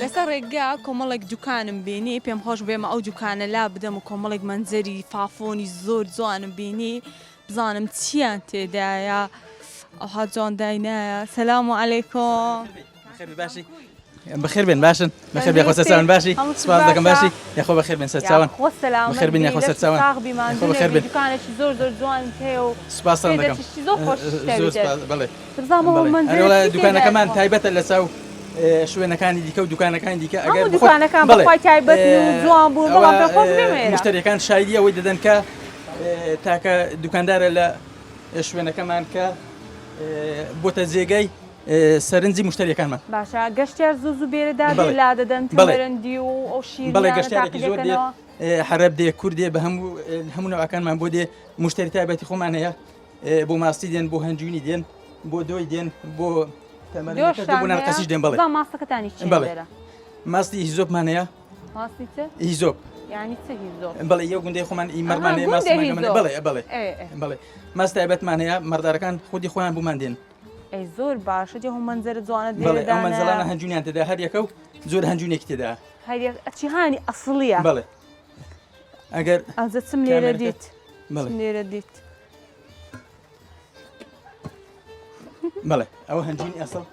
لەسەر ڕێگا کۆمەڵێک دوکانم بینی پێم خۆش بێمە ئەو دوکانە لا بدەم و کۆمەڵێک منزەری فافۆنی زۆر جوانم بینی بزانم چیان تێدایە ئەوها جوان داینایە. سەلام عەلەیکۆم. باشی بخير بين باشن بخير بين خوسة سوان باشي سباز دكان باشي يا خو بخير بين ست سوان بخير بين يا خوسة سوان خو بخير بين دوکانێکی زۆر جوان هەیە و سباز سوان دكان زۆر خۆش بله بزانم ولا دوكان كمان تايبة لساو شوێنەکانی دیکە و دوکانەکانی دیکە ئەگەر دوکانەکان بەخوای تایبەت و جوان بوون بەڵام پێ خۆش بێمێرە مشتریەکان شایدی ئەوەی دەدەن کە تاکە دوکاندارە لە شوێنەکەمان کە بۆتە جێگەی سەرنجی مشتریەکانمان. باشە گەشتیار زوو بێرەدا لا دەدەن تەمەرەندی و ئەو شیرینیانە بەڵێ گەشتیارێکی زۆر دێت حەرەب دێ کورد دێ بە هەموو نەوەکانمان بۆ دێ مشتری تایبەتی خۆمان هەیە بۆ ماستی دێن بۆ هەنجوینی دێن بۆ دۆی دێن بۆ قەسیش دێن. بەڵێ ماستەکەتانی چی لێرە؟ ماستی هیزۆپمان هەیە. ماستی چ؟ هیزۆپ. یعنی چ هیزۆپ؟ بەڵێ یەو گوندەی خۆمان ئیمەرمان هەیە ماستمان بەڵێ ماست تایبەتمان هەیە مەردارەکان خودی خۆیان بۆمان دێن. ئەی زۆر باشە جێ هەموو مەنزەرە جوانە بەڵێ ئەو مەنزەڵانە هەنجوونیان تێدا هەر یەکە و زۆر هەنجوونێکی تێدا چی هانی ئەسڵیە. بەڵێ ئەگەر ئەزە چم لێرە دیت لێرە دیت بەڵێ ئەوە هەنجوینی ئەسڵ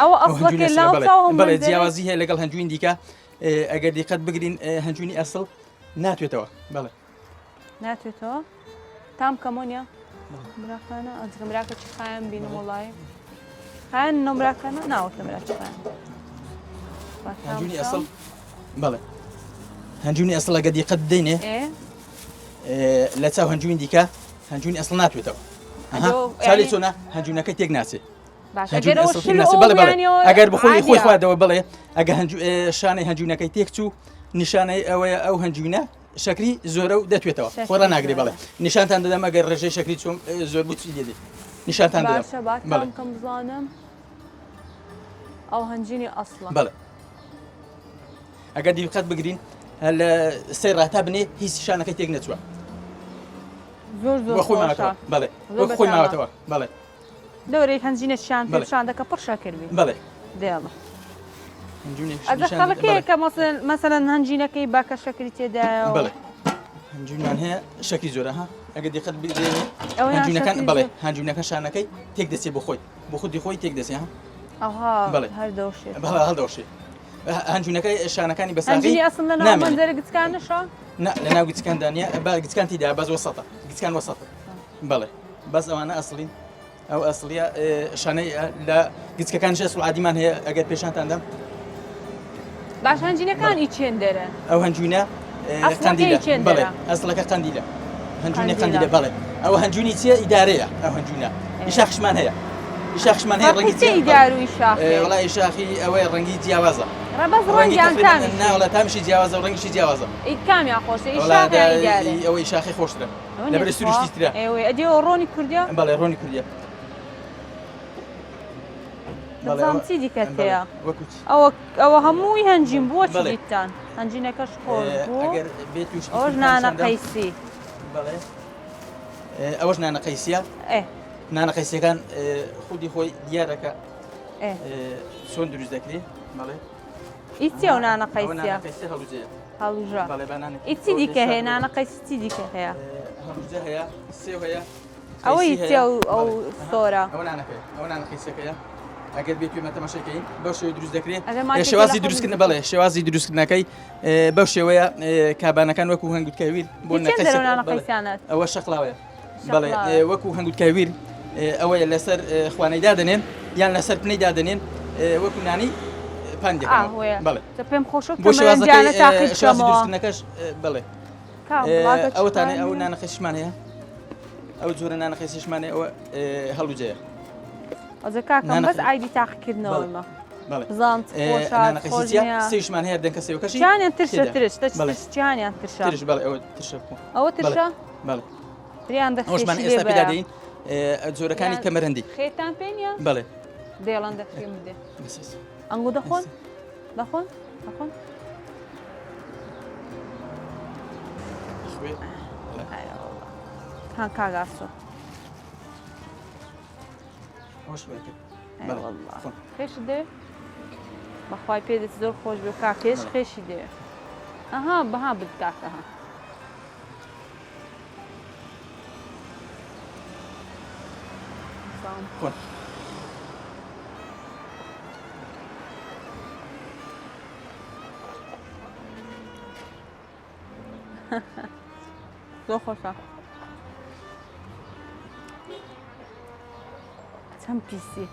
ئەوە ئەسڵەکە لاوچاو بەڵێ جیاوازی هەیە لەگەڵ هەنجوین دیکە ئەگەر دیقەت بگرین هەنجوینی ئەسڵ ناتوێتەوە. بەڵێ ناتوێتەوە تام کەمۆنیە براکانە ئەجگە مراکە چی خایان بینم وڵای خایان نۆمراکانە ناوەتە مرا چی خایان هەنجوینی ئەسڵ. بەڵێ هەنجوینی ئەسڵ ئەگە دیقەت بدەینێ لە چاو هەنجوین دیکە هەنجوینی ئەسڵ ناتوێتەوە چالی چۆنە هەنجوونەکەی تێک ناچێت ئەگەر بخۆی خۆی خوادەوە بڵێ ئەگە شانەی هەنجوونەکەی تێک چوو نیشانەی ئەوەیە ئەو هەنجوینە شکری زۆرە و دەتوێتەوە خۆرا ناگرێ. بڵێ نیشانتان دەدەم ئەگەر ڕێژەی شکری چۆم زۆر بچی دێ نیشانتان دەدەم کەم بزانم ئەو هەنجینی ئەسڵە. بڵێ ئەگەر دیقەت بگرین لە سێ ڕاتا بنێ هیچ شانەکەی تێک نەچووە زۆر خۆی ماوەتەوە. بڵێ خۆی ماوەتەوە. بڵێ دەورەی هەنجینە شان پێشان دەکە پڕ شاکردبی. بڵێ دێڵە ئەگە خەڵکەیە کە مەسەلەن هەنجینەکەی باکە شەکری تێدایە. بڵێ هەنجوینیان هەیە شەکی زۆرە ها ئەگە دیقەت بگرێنێ هەنجوینەکان بڵێ هەنجوینەکە شانەکەی تێک دەچێت بۆ خۆی بۆ خودی خۆی تێک دەچێت ها بڵێ هەردەوشێ هەڵدەوشێ هەنجوینەکەی شانەکانی بەساغی هەنجینی ئەسڵ لە ناو مەنزەرە گچکانەشە نا لە ناو گچکاندانە گچکان تیدا بەس وەسەتە گچکان وەسەتە. بڵێ بەس ئەوانە ئەسڵین ئەو ئەسڵیە شانەی لە گچکەکانش ئەسڵ عادیمان هەیە ئەگەر پێشانتان دەم. باش هەنجینەکانی چێن دەرن ئەو هەنجوینە قەندیلە. بڵێ ئەسڵەکە قەندیلە هەنجوینی قەندیلە. بڵێ ئەوە هەنجوینی چیە ئیدارەیە ئەو هەنجوینە ئیشاخشمان هەیە ئیشاخشمان هەیە ڕەنگی ئیدار و ئیشاخ وڵای ئیشاخی ئەوەی ڕەنگی جیاوازە ڕەبەز ڕەنگیان تامیش ناوڵە تامیشی جیاوازە و ڕەنگیشی جیاوازە کامیان خۆشە ئیشاخ یا ئیدارە ئەوە ئیشاخی خۆشترە لەبەر سروشتی ترە. ئەدی ڕۆنی کوردیە. بەڵێ ڕۆنی کوردیە. دەزانم چی دیکە تەیە ئەوە هەمووی هەنجین بووە چ دیتان هەنجینەکەش خۆش بوو ئەوەش نانە قەیسی. بەڵێ ئەوەش نانە قەیسیە. نانە قەیسیەکان خودی خۆی دیارەکە چۆن دروست دەکرێت. بەڵێ ئیچی ئەو نانە قەیسیە هەڵوژە ئیچی دیکە هەیە نانە قەیسی چی دیکە هەیە هەڵوژە هەیە سێو هەیە ئەوە ئیچی ئەو سۆرە ئەو نانە قەیسەکەیە ئەگەر بێت پێمە تەماشاکەین بەو شێوەی دروست دەکرێت شێوازی دروستکردن. بەڵێ شێوازی دروستکردنەکەی بەو شێوەیە کابانەکان وەکو هەنگوتکەویر بۆ ئەوە شەقلاوەیە. بەڵێ وەکو هەنگوتکەویر ئەوەیە لەسەر خوانەیدا دەنێن یان لەسەر پنەیدا دەنێن وەکو نانی پان دەکەن. بەڵێ پێم خۆشە بۆ شێوازەکەی دروستکردنەکەش. بڵێ ئەوەتانێ ئەو نانەقەیشمان هەیە ئەو جۆرە نانەقەیسیشمان هەیە ئەوە هەڵوجەیە. ئەزە کاکەم بەس ئایدی تاقیکردنەوەمە بزانم سێشمان هەیە دەنکە سێوەکەشی چیانیان ترشە چیانیان ترشە. بەڵێ ئەوە ترشە ئەوە ترشە. بەڵێ پریان ئەوشمان ئێستا پێدا دەین جۆرەکانی کەمەرەندی. خێتان پێ نییە؟ بەڵێ دێڵان دەخێم بدێ ئەنگو دەخۆن دەخۆن دەخۆن هان کاگاسۆ خێش دێ بەخوای پێدەچێت زۆر خۆش بێ کاکێش خێشی دێ ئەها بەها بدکاتەها خۆن زۆر خۆشە چەند پیسی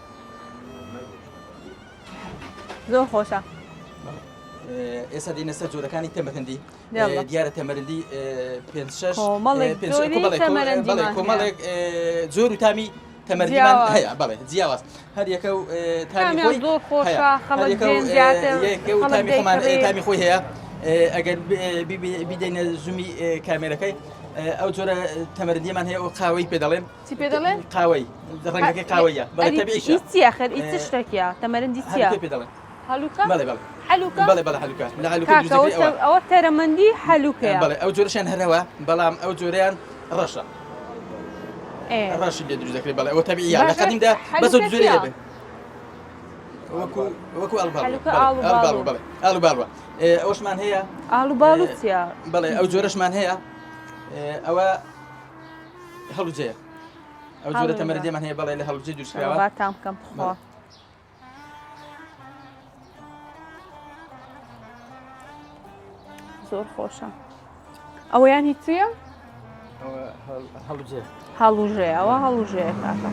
زۆر خۆشە ئێستا دینە سەر جۆرەکانی تەمەرەندی یاڵا. دیارە تەمەرەندی 5-6 کۆمەڵێک جۆری تەمەرەندیمان کۆمەڵێک جۆر و تامی تەمەرەندیمان جیاواز. هەیە بەڵێ جیاواز هەر یەکە و تامی تامیان خۆی زۆر خۆشە هەیە. خەڵک هەر یەکە و دێن زیاتر یەکە و خەڵک تامی خۆمان دەیکڕێ. تامی خۆی هەیە ئەگەر بیدەینە زوومی کامێرەکەی ئەو جۆرە تەمەرەندیمان هەیە و قاوەی پێ دەڵێن چی پێ دەڵێن قاوەی ڕەنگەکەی قاوەیە بەڵێ تەبیعیشە چیە خەر ئیچ شتێکیە تەمەرەندی چیە هەلوکە پێ دەڵێن هەلوکە بەڵێ بەڵێ هەلوکە بەڵێ بەڵێ هەلوکە لە هەلوکە کاکە دروست دەکرێت ئەوە ئەوە تەرەمەندی هەلوکەیە بەڵێ ئەو جۆرەشیان هەرەوە بەڵام ئەو جۆرەیان ڕەشە ئێ. ڕەشی لێ دروست دەکرێت بەڵێ ئەوە تەبیعیە لە باشە، قەدیمدا بەس هەلوکە جۆرەیە چییە؟ بێ وەکو ئەڵباڵ هەلوکە ئاڵوباڵو. بەڵێ ئاڵوباڵوە ئەوەشمان هەیە ئاڵوباڵو چییە بەڵێ ئەو جۆرەشمان هەیە ئەوە هەڵوجەیە ئەو جۆرە هەڵوجە. تەمەرەندیمان هەیە بەڵێ لە هەڵوجە دروستکراوە با تام بکەم بخوا زۆر خۆشە ئەوەیان هیچ چییە هەڵوجە هەڵوژێ ئەوە هەڵوژەیە کاکە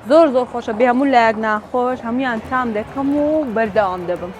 زۆر خۆشە بێ هەموو لایەک ناخۆش هەمویان تام دەکەم و بەردەوام دەبم